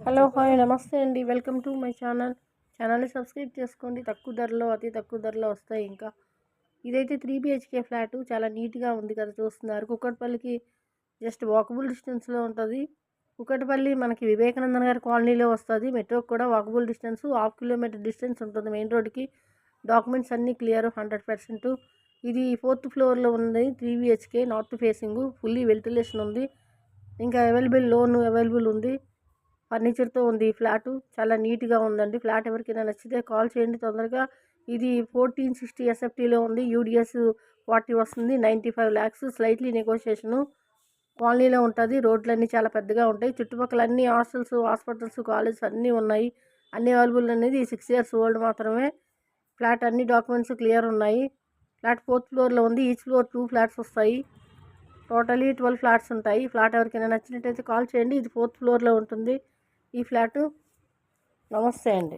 Hello hi నమస్తే అండి. Welcome to my ఛానల్ని సబ్స్క్రైబ్ చేసుకోండి. తక్కువ ధరలో అతి తక్కువ ధరలో వస్తాయి. ఇంకా ఇదైతే 3 BHK ఫ్లాట్ చాలా నీట్గా ఉంది కదా, చూస్తున్నారు. కుక్కట్పల్లికి జస్ట్ వాకబుల్ డిస్టెన్స్లో ఉంటుంది. కుక్కట్పల్లి మనకి వివేకానంద నగర్ కాలనీలో వస్తుంది. మెట్రోకి కూడా వాకబుల్ డిస్టెన్స్ 1/2 కిలోమీటర్ డిస్టెన్స్ ఉంటుంది మెయిన్ రోడ్కి. డాక్యుమెంట్స్ అన్నీ క్లియర్ 100%. ఇది 4th ఫ్లోర్లో ఉంది. 3 BHK north facing, fully ventilation ఉంది. ఇంకా లోన్ అవైలబుల్ ఉంది. ఫర్నిచర్తో ఉంది. ఈ ఫ్లాటు చాలా నీట్గా ఉందండి. ఫ్లాట్ ఎవరికైనా నచ్చితే కాల్ చేయండి తొందరగా. ఇది 1460 SFTలో ఉంది. UDS 40 వస్తుంది. 95 lakhs, స్లైట్లీ నెగోషియేషను. కాలనీలో ఉంటుంది. రోడ్లన్నీ చాలా పెద్దగా ఉంటాయి. చుట్టుపక్కల అన్ని హాస్టల్స్, హాస్పిటల్స్, కాలేజెస్ అన్నీ ఉన్నాయి. అన్ని అవైలబుల్ అనేది 6 years ఓల్డ్ మాత్రమే. ఫ్లాట్ అన్ని డాక్యుమెంట్స్ క్లియర్ ఉన్నాయి. ఫ్లాట్ 4th ఫ్లోర్లో ఉంది. ఈచ్ ఫ్లోర్ 2 ఫ్లాట్స్ వస్తాయి. టోటలీ 12 ఫ్లాట్స్ ఉంటాయి. ఫ్లాట్ ఎవరికైనా నచ్చినట్టయితే కాల్ చేయండి. ఇది 4th ఫ్లోర్లో ఉంటుంది ఈ ఫ్లాటు. నమస్తే అండి.